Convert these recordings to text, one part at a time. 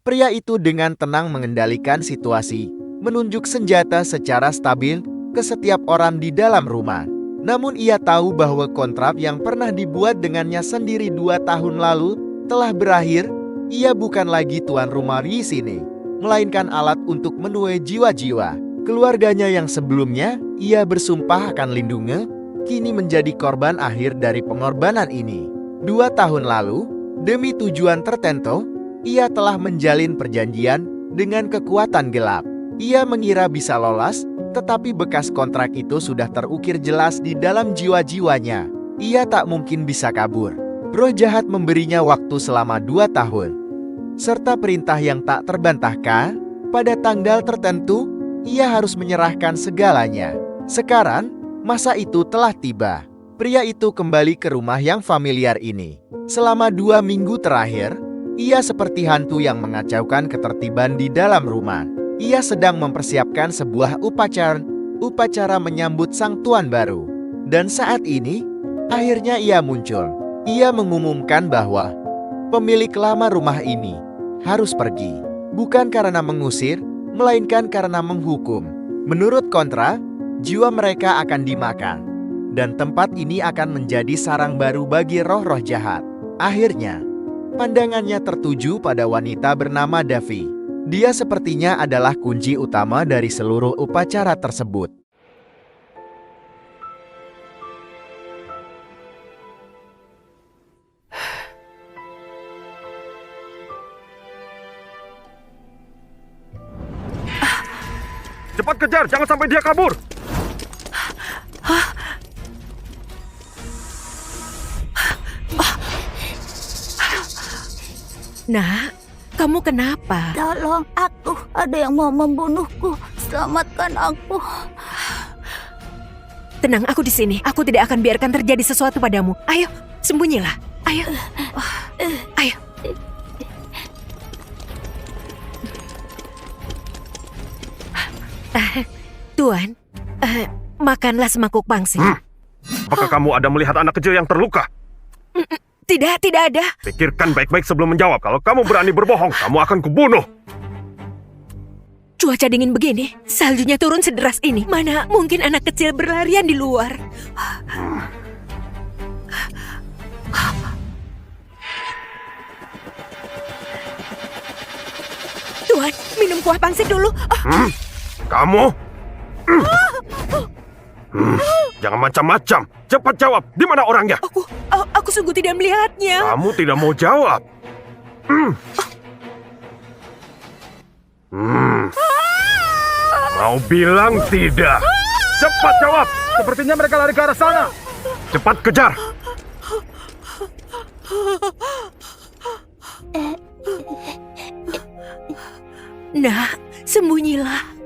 Pria itu dengan tenang mengendalikan situasi, menunjuk senjata secara stabil ke setiap orang di dalam rumah. Namun ia tahu bahwa kontrak yang pernah dibuat dengannya sendiri 2 tahun lalu telah berakhir. Ia bukan lagi tuan rumah di sini, melainkan alat untuk menuai jiwa-jiwa. Keluarganya yang sebelumnya ia bersumpah akan lindungi, kini menjadi korban akhir dari pengorbanan ini. 2 tahun lalu, demi tujuan tertentu, ia telah menjalin perjanjian dengan kekuatan gelap. Ia mengira bisa lolos, tetapi bekas kontrak itu sudah terukir jelas di dalam jiwa-jiwanya. Ia tak mungkin bisa kabur. Roh jahat memberinya waktu selama 2 tahun, serta perintah yang tak terbantahkan. Pada tanggal tertentu, ia harus menyerahkan segalanya. Sekarang, masa itu telah tiba. Pria itu kembali ke rumah yang familiar ini. Selama 2 minggu terakhir, ia seperti hantu yang mengacaukan ketertiban di dalam rumah. Ia sedang mempersiapkan sebuah upacara menyambut sang tuan baru. Dan saat ini, akhirnya ia muncul. Ia mengumumkan bahwa pemilik lama rumah ini harus pergi. Bukan karena mengusir, melainkan karena menghukum. Menurut kontrak, jiwa mereka akan dimakan. Dan tempat ini akan menjadi sarang baru bagi roh-roh jahat. Akhirnya, pandangannya tertuju pada wanita bernama Davi. Dia sepertinya adalah kunci utama dari seluruh upacara tersebut. Cepat kejar, jangan sampai dia kabur. Nak, kamu kenapa? Tolong aku, ada yang mau membunuhku. Selamatkan aku. Tenang, aku di sini. Aku tidak akan biarkan terjadi sesuatu padamu. Ayo, sembunyilah. Ayo. Ayo. Tuan, makanlah semangkuk pangsit. Apakah kamu ada melihat anak kecil yang terluka? Tidak ada. Pikirkan baik-baik sebelum menjawab. Kalau kamu berani berbohong, kamu akan kubunuh. Cuaca dingin begini, saljunya turun sederas ini. Mana mungkin anak kecil berlarian di luar? Tuan, minum kuah pangsit dulu. Kamu? Jangan macam-macam. Cepat jawab, di mana orangnya? Aku sungguh tidak melihatnya. Kamu tidak mau jawab. Mau bilang tidak? Cepat jawab. Sepertinya mereka lari ke arah sana. Cepat kejar. Nah, sembunyilah.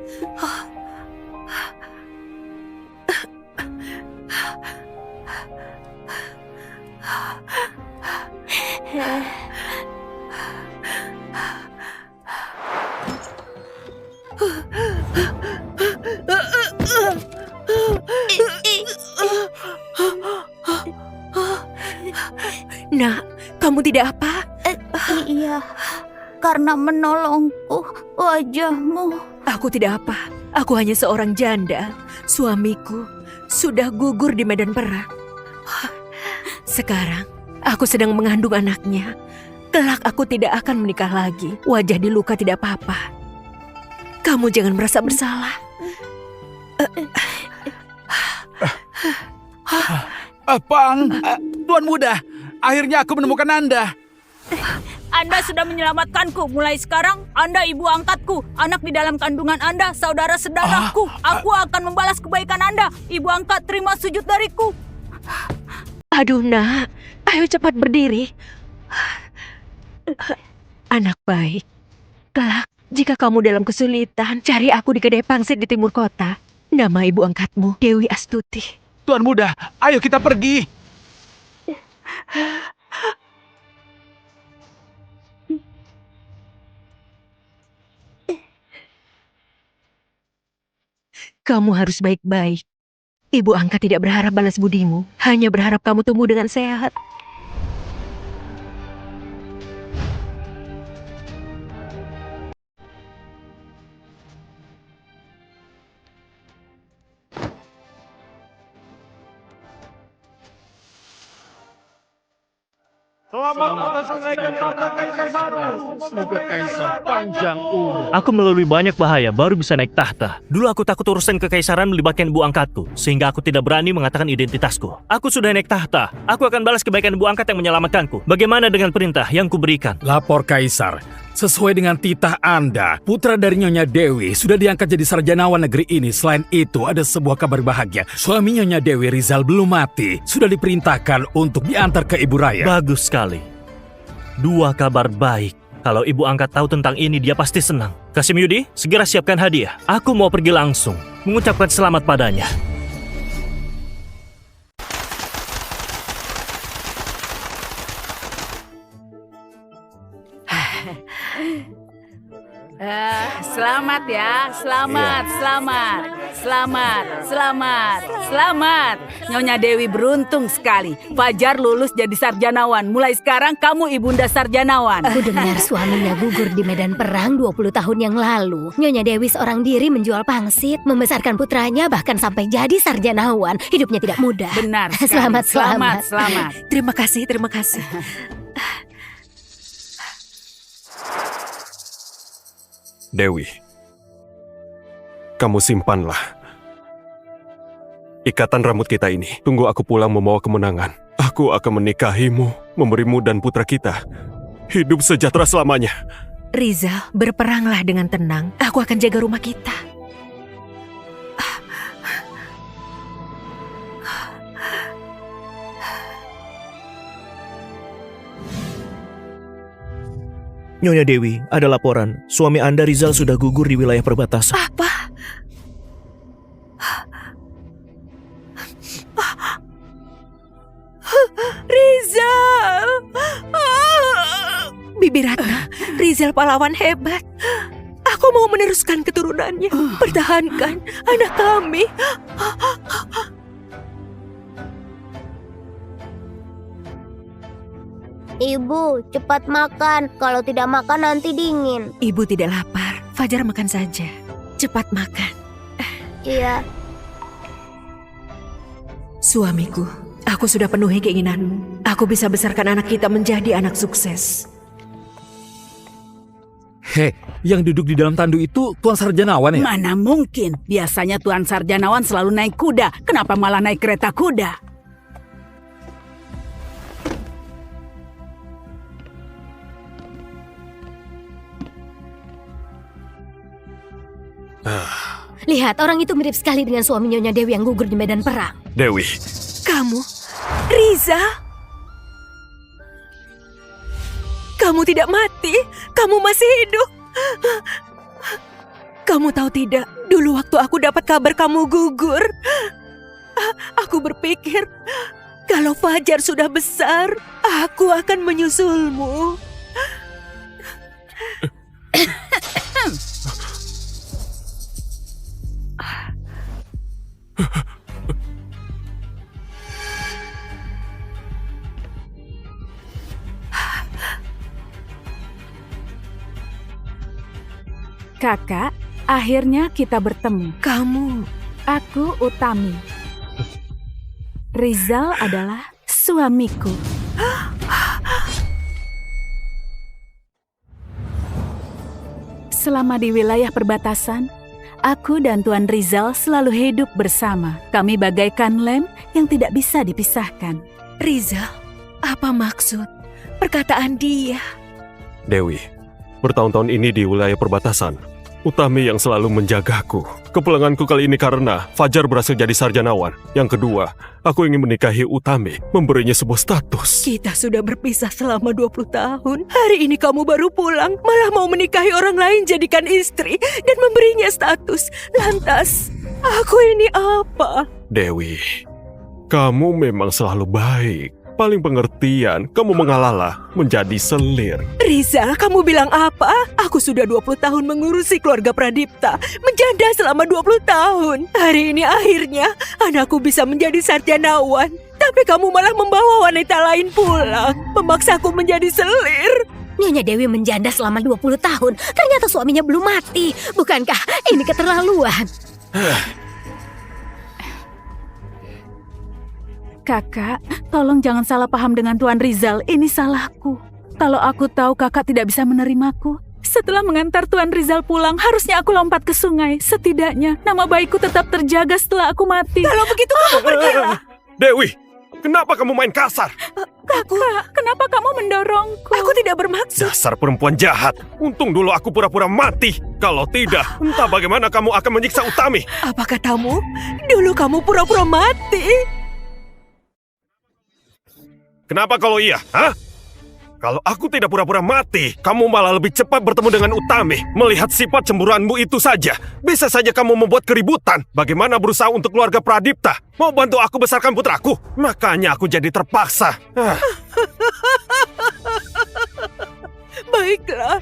Nak, kamu tidak apa? Iya, karena menolongku, wajahmu. Aku tidak apa. Aku hanya seorang janda. Suamiku sudah gugur di medan perang. Sekarang, aku sedang mengandung anaknya. Kelak aku tidak akan menikah lagi. Wajah di luka tidak apa-apa. Kamu jangan merasa bersalah. Pang, Tuan Muda, akhirnya aku menemukan Anda. Anda sudah menyelamatkanku. Mulai sekarang, Anda ibu angkatku. Anak di dalam kandungan Anda, saudara-saudaraku. Aku akan membalas kebaikan Anda. Ibu angkat, terima sujud dariku. Aduh, Nak. Ayo cepat berdiri. Anak baik. Kelak, jika kamu dalam kesulitan, cari aku di kedai pangsit di timur kota. Nama ibu angkatmu, Dewi Astuti. Tuan Muda, ayo kita pergi. Kamu harus baik-baik. Ibu angkat tidak berharap balas budimu, hanya berharap kamu tumbuh dengan sehat. Selamat atas kenaikan tahta kaisar baru. Semoga kaisar panjang umur. Aku melalui banyak bahaya baru bisa naik tahta. Dulu aku takut urusan kekaisaran melibatkan ibu angkatku, sehingga aku tidak berani mengatakan identitasku. Aku sudah naik tahta. Aku akan balas kebaikan ibu angkat yang menyelamatkanku. Bagaimana dengan perintah yang kuberikan? Lapor Kaisar. Sesuai dengan titah Anda, putra dari Nyonya Dewi sudah diangkat jadi sarjanawan negeri ini. Selain itu, ada sebuah kabar bahagia. Suami Nyonya Dewi, Rizal, belum mati. Sudah diperintahkan untuk diantar ke Ibu Raya. Bagus sekali. 2 kabar baik. Kalau ibu angkat tahu tentang ini, dia pasti senang. Kasim Yudi, segera siapkan hadiah. Aku mau pergi langsung, mengucapkan selamat padanya. Selamat ya, selamat. Nyonya Dewi beruntung sekali. Fajar lulus jadi sarjanawan. Mulai sekarang kamu ibunda sarjanawan. Aku dengar suaminya gugur di medan perang 20 tahun yang lalu. Nyonya Dewi seorang diri menjual pangsit, membesarkan putranya bahkan sampai jadi sarjanawan. Hidupnya tidak mudah. Benar sekali. Selamat. Terima kasih. Dewi, kamu simpanlah ikatan rambut kita ini. Tunggu aku pulang membawa kemenangan. Aku akan menikahimu, memberimu dan putra kita hidup sejahtera selamanya. Rizal, berperanglah dengan tenang. Aku akan jaga rumah kita. Nyonya Dewi, ada laporan. Suami Anda Rizal sudah gugur di wilayah perbatasan. Apa? Rizal! Bibi Ratna, Rizal pahlawan hebat. Aku mau meneruskan keturunannya. Pertahankan anak kami. Ibu, cepat makan. Kalau tidak makan nanti dingin. Ibu tidak lapar. Fajar makan saja. Cepat makan. Iya. Suamiku, aku sudah penuhi keinginanmu. Aku bisa besarkan anak kita menjadi anak sukses. Hei, yang duduk di dalam tandu itu Tuan Sarjanawan ya? Mana mungkin? Biasanya Tuan Sarjanawan selalu naik kuda. Kenapa malah naik kereta kuda? Lihat, orang itu mirip sekali dengan suami Nyonya Dewi yang gugur di medan perang. Dewi, Kamu, Riza? Kamu tidak mati, kamu masih hidup. Kamu tahu tidak, dulu waktu aku dapat kabar kamu gugur, aku berpikir kalau Fajar sudah besar, aku akan menyusulmu. Kakak, akhirnya kita bertemu. Kamu, Aku Utami. Rizal adalah suamiku. Selama di wilayah perbatasan, aku dan Tuan Rizal selalu hidup bersama. Kami bagaikan lem yang tidak bisa dipisahkan. Rizal, apa maksud perkataan dia? Dewi, bertahun-tahun ini di wilayah perbatasan, Utami yang selalu menjagaku. Kepulanganku kali ini karena Fajar berhasil jadi sarjanawan. Yang kedua, aku ingin menikahi Utami, memberinya sebuah status. Kita sudah berpisah selama 20 tahun. Hari ini kamu baru pulang, malah mau menikahi orang lain jadikan istri dan memberinya status. Lantas, aku ini apa? Dewi, kamu memang selalu baik. Paling pengertian, kamu mengalah menjadi selir. Rizal, kamu bilang apa? Aku sudah 20 tahun mengurusi keluarga Pradipta, menjanda selama 20 tahun. Hari ini akhirnya anakku bisa menjadi sarjanawan. Tapi kamu malah membawa wanita lain pulang, memaksaku menjadi selir. Nyonya Dewi menjanda selama 20 tahun. Ternyata suaminya belum mati. Bukankah ini keterlaluan? Kakak, tolong jangan salah paham dengan Tuan Rizal. Ini salahku. Kalau aku tahu kakak tidak bisa menerimaku, setelah mengantar Tuan Rizal pulang, harusnya aku lompat ke sungai. Setidaknya, nama baikku tetap terjaga setelah aku mati. Kalau begitu kamu pergilah. Dewi, kenapa kamu main kasar? Kakak, kenapa kamu mendorongku? Aku tidak bermaksud. Dasar perempuan jahat. Untung dulu aku pura-pura mati. Kalau tidak, entah bagaimana kamu akan menyiksa Utami. Apa katamu? Dulu kamu pura-pura mati. Kenapa kalau iya? Hah? Kalau aku tidak pura-pura mati, kamu malah lebih cepat bertemu dengan Utami. Melihat sifat cemburuanmu itu saja, bisa saja kamu membuat keributan. Bagaimana berusaha untuk keluarga Pradipta? Mau bantu aku besarkan putraku? Makanya aku jadi terpaksa. Baiklah,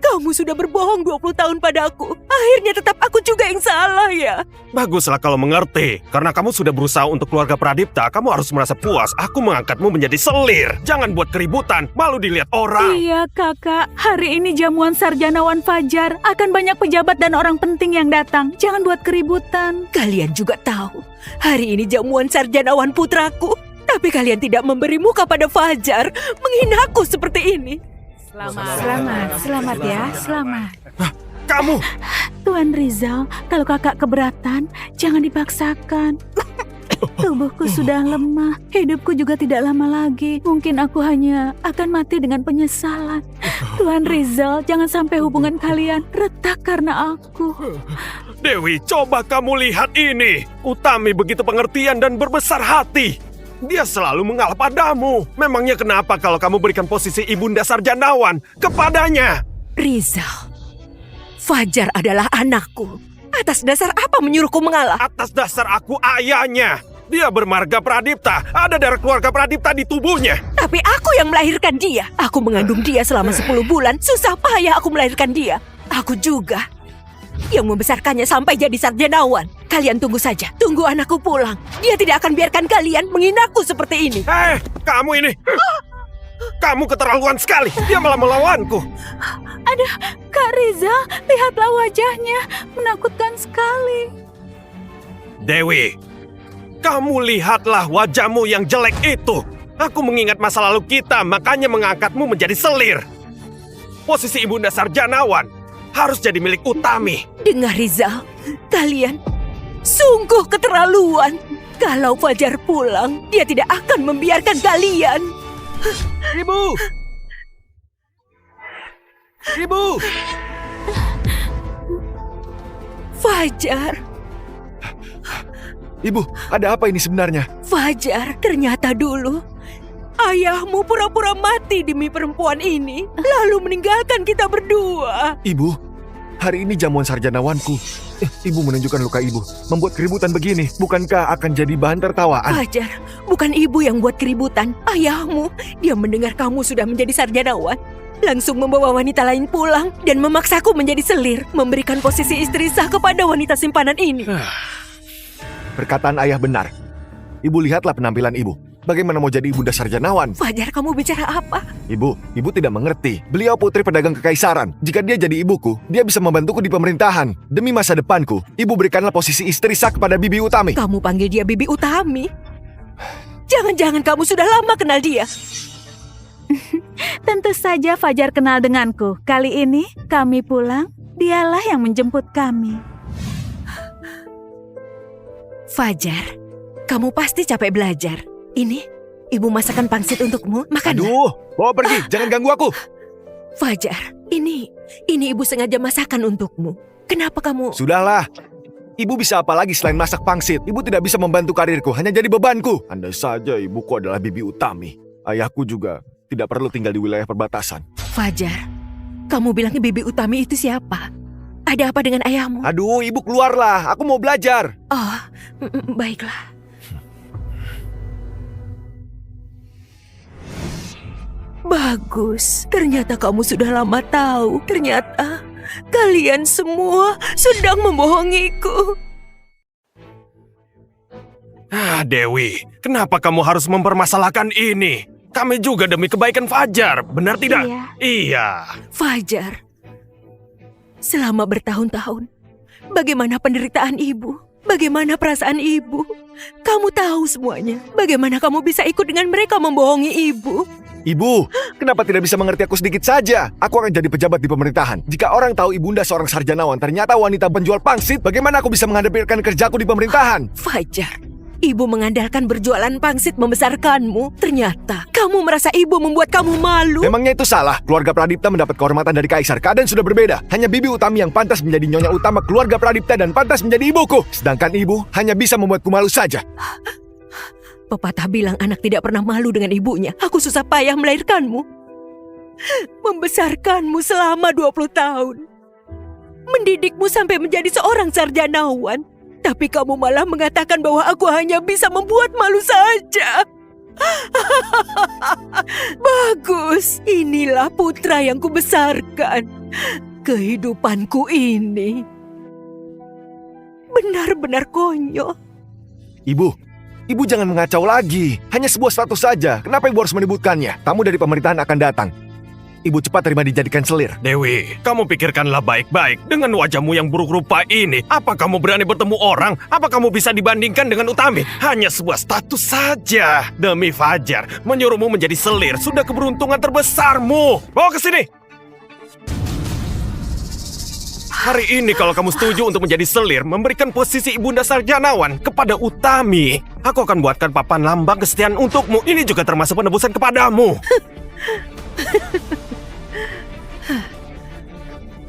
kamu sudah berbohong 20 tahun padaku. Akhirnya tetap aku juga yang salah ya. Baguslah kalau mengerti. Karena kamu sudah berusaha untuk keluarga Pradipta, kamu harus merasa puas. Aku mengangkatmu menjadi selir. Jangan buat keributan, malu dilihat orang. Iya kakak, hari ini jamuan sarjanawan Fajar. Akan banyak pejabat dan orang penting yang datang. Jangan buat keributan. Kalian juga tahu, hari ini jamuan sarjanawan putraku. Tapi kalian tidak memberi muka pada Fajar, menghinaku seperti ini. Selamat ya, selamat. Kamu! Tuan Rizal, kalau kakak keberatan, jangan dipaksakan. Tubuhku sudah lemah, hidupku juga tidak lama lagi. Mungkin aku hanya akan mati dengan penyesalan. Tuan Rizal, jangan sampai hubungan kalian retak karena aku. Dewi, coba kamu lihat ini. Utami begitu pengertian dan berbesar hati. Dia selalu mengalah padamu. Memangnya kenapa kalau kamu berikan posisi ibunda sarjanawan kepadanya? Rizal, Fajar adalah anakku. Atas dasar apa menyuruhku mengalah? Atas dasar aku ayahnya. Dia bermarga Pradipta. Ada darah keluarga Pradipta di tubuhnya. Tapi aku yang melahirkan dia. Aku mengandung dia selama 10 bulan. Susah payah aku melahirkan dia. Aku juga yang membesarkannya sampai jadi sarjanawan. Kalian tunggu saja. Tunggu anakku pulang. Dia tidak akan biarkan kalian menghinaku seperti ini. Kamu ini. Kamu keterlaluan sekali. Dia malah melawanku. Ada Kak Rizal, lihatlah wajahnya. Menakutkan sekali. Dewi, kamu lihatlah wajahmu yang jelek itu. Aku mengingat masa lalu kita, makanya mengangkatmu menjadi selir. Posisi ibunda sarjanawan harus jadi milik Utami. Dengar Rizal, kalian sungguh keterlaluan. Kalau Fajar pulang, dia tidak akan membiarkan kalian. Ibu! Ibu! Fajar, Ibu, ada apa ini sebenarnya? Fajar, ternyata dulu ayahmu pura-pura mati demi perempuan ini, lalu meninggalkan kita berdua. Ibu, hari ini jamuan sarjanawanku. Ibu menunjukkan luka ibu, membuat keributan begini. Bukankah akan jadi bahan tertawaan? Fajar, bukan ibu yang buat keributan. Ayahmu, dia mendengar kamu sudah menjadi sarjanawan, langsung membawa wanita lain pulang dan memaksaku menjadi selir, memberikan posisi istri sah kepada wanita simpanan ini. Perkataan ayah benar. Ibu lihatlah penampilan ibu. Bagaimana mau jadi ibunda sarjanawan? Fajar, kamu bicara apa? Ibu tidak mengerti. Beliau putri pedagang kekaisaran. Jika dia jadi ibuku, dia bisa membantuku di pemerintahan. Demi masa depanku, ibu berikanlah posisi istri sah kepada Bibi Utami. Kamu panggil dia Bibi Utami? Jangan-jangan kamu sudah lama kenal dia. Tentu saja Fajar kenal denganku. Kali ini kami pulang, dialah yang menjemput kami. Fajar, kamu pasti capek belajar. Ini, ibu masakan pangsit untukmu. Makan. Aduh, bawa pergi. Jangan ganggu aku. Fajar, ini ibu sengaja masakan untukmu. Kenapa kamu... Sudahlah. Ibu bisa apa lagi selain masak pangsit? Ibu tidak bisa membantu karirku, hanya jadi bebanku. Andai saja ibuku adalah Bibi Utami. Ayahku juga tidak perlu tinggal di wilayah perbatasan. Fajar, kamu bilangnya Bibi Utami itu siapa? Ada apa dengan ayahmu? Aduh, ibu keluarlah. Aku mau belajar. Oh, baiklah. Bagus, ternyata kamu sudah lama tahu. Ternyata kalian semua sedang membohongiku. Dewi, kenapa kamu harus mempermasalahkan ini? Kami juga demi kebaikan Fajar, benar tidak? Iya. Fajar, selama bertahun-tahun, bagaimana penderitaan ibu? Bagaimana perasaan ibu? Kamu tahu semuanya. Bagaimana kamu bisa ikut dengan mereka membohongi ibu? Ibu, kenapa tidak bisa mengerti aku sedikit saja? Aku akan jadi pejabat di pemerintahan. Jika orang tahu ibunda seorang sarjanawan ternyata wanita penjual pangsit, bagaimana aku bisa menghadapi rekan kerjaku di pemerintahan? Fajar, ibu mengandalkan berjualan pangsit membesarkanmu. Ternyata kamu merasa ibu membuat kamu malu. Memangnya itu salah? Keluarga Pradipta mendapat kehormatan dari kaisar. Keadaan sudah berbeda. Hanya Bibi Utami yang pantas menjadi nyonya utama keluarga Pradipta dan pantas menjadi ibuku. Sedangkan ibu hanya bisa membuatku malu saja. Pepatah bilang anak tidak pernah malu dengan ibunya. Aku susah payah melahirkanmu, membesarkanmu selama 20 tahun, mendidikmu sampai menjadi seorang sarjanawan. Tapi kamu malah mengatakan bahwa aku hanya bisa membuat malu saja. Bagus, inilah putra yang kubesarkan. Kehidupanku ini benar-benar konyol. Ibu jangan mengacau lagi. Hanya sebuah status saja. Kenapa ibu harus menyebutkannya? Tamu dari pemerintahan akan datang. Ibu cepat terima dijadikan selir. Dewi, kamu pikirkanlah baik-baik. Dengan wajahmu yang buruk rupa ini, apa kamu berani bertemu orang? Apa kamu bisa dibandingkan dengan Utami? Hanya sebuah status saja. Demi Fajar, menyuruhmu menjadi selir sudah keberuntungan terbesarmu. Bawa ke sini. Hari ini kalau kamu setuju untuk menjadi selir, memberikan posisi ibunda sarjanawan kepada Utami, aku akan buatkan papan lambang kesetiaan untukmu. Ini juga termasuk penebusan kepadamu.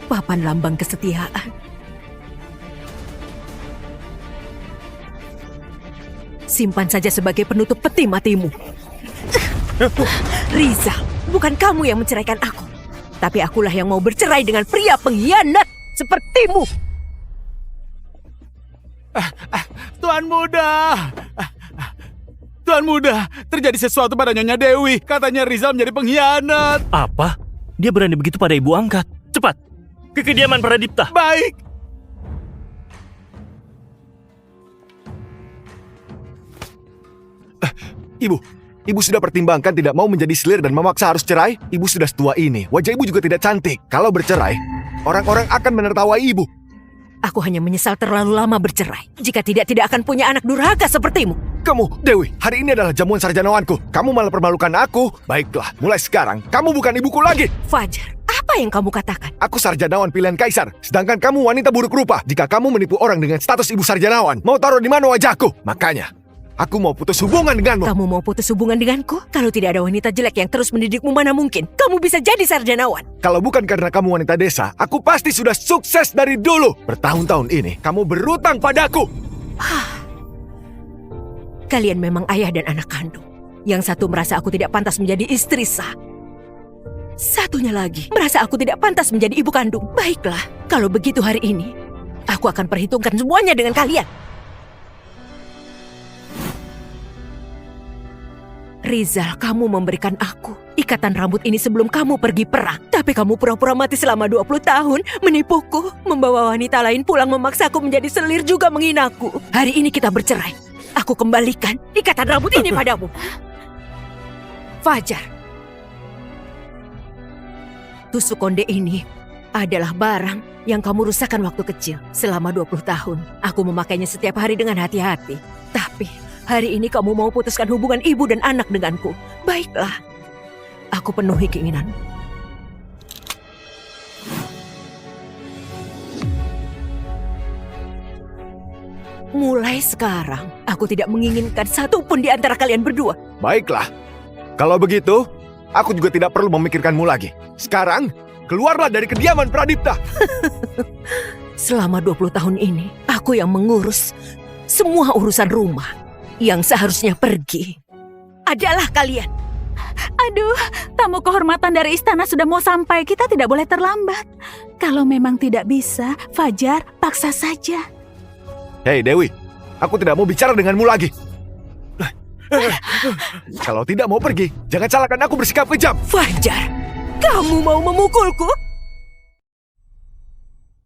Papan lambang kesetiaan. Simpan saja sebagai penutup peti matimu. Riza, bukan kamu yang menceraikan aku. Tapi akulah yang mau bercerai dengan pria pengkhianat sepertimu. Tuan Muda, terjadi sesuatu pada Nyonya Dewi. Katanya Rizal menjadi pengkhianat. Apa? Dia berani begitu pada ibu angkat? Cepat, ke kediaman Pradipta. Baik. Ibu sudah pertimbangkan tidak mau menjadi selir dan memaksa harus cerai? Ibu sudah setua ini. Wajah ibu juga tidak cantik. Kalau bercerai, orang-orang akan menertawai ibu. Aku hanya menyesal terlalu lama bercerai. Jika tidak akan punya anak durhaka sepertimu. Kamu, Dewi, hari ini adalah jamuan sarjanawanku. Kamu malah permalukan aku. Baiklah, mulai sekarang, kamu bukan ibuku lagi. Fajar, apa yang kamu katakan? Aku sarjanawan pilihan kaisar, sedangkan kamu wanita buruk rupa. Jika kamu menipu orang dengan status ibu sarjanawan, mau taruh di mana wajahku? Makanya, aku mau putus hubungan denganmu. Kamu mau putus hubungan denganku? Kalau tidak ada wanita jelek yang terus mendidikmu, mana mungkin kamu bisa jadi sarjanawan. Kalau bukan karena kamu wanita desa, aku pasti sudah sukses dari dulu. Bertahun-tahun ini, kamu berutang padaku. Kalian memang ayah dan anak kandung. Yang satu merasa aku tidak pantas menjadi istri sah. Satunya lagi merasa aku tidak pantas menjadi ibu kandung. Baiklah, kalau begitu hari ini, aku akan perhitungkan semuanya dengan kalian. Rizal, kamu memberikan aku ikatan rambut ini sebelum kamu pergi perang. Tapi kamu pura-pura mati selama 20 tahun, menipuku, membawa wanita lain pulang memaksaku menjadi selir juga menghinaku. Hari ini kita bercerai. Aku kembalikan ikatan rambut ini padamu. Fajar. Tusuk konde ini adalah barang yang kamu rusakkan waktu kecil. Selama 20 tahun, aku memakainya setiap hari dengan hati-hati. Tapi hari ini kamu mau putuskan hubungan ibu dan anak denganku. Baiklah, aku penuhi keinginanmu. Mulai sekarang, aku tidak menginginkan satupun di antara kalian berdua. Baiklah, kalau begitu, aku juga tidak perlu memikirkanmu lagi. Sekarang, keluarlah dari kediaman Pradipta. Selama 20 tahun ini, aku yang mengurus semua urusan rumah. Yang seharusnya pergi adalah kalian. Aduh, tamu kehormatan dari istana sudah mau sampai. Kita tidak boleh terlambat. Kalau memang tidak bisa, Fajar, paksa saja. Hei Dewi, aku tidak mau bicara denganmu lagi. Kalau tidak mau pergi, jangan salahkan aku bersikap kejam. Fajar, kamu mau memukulku?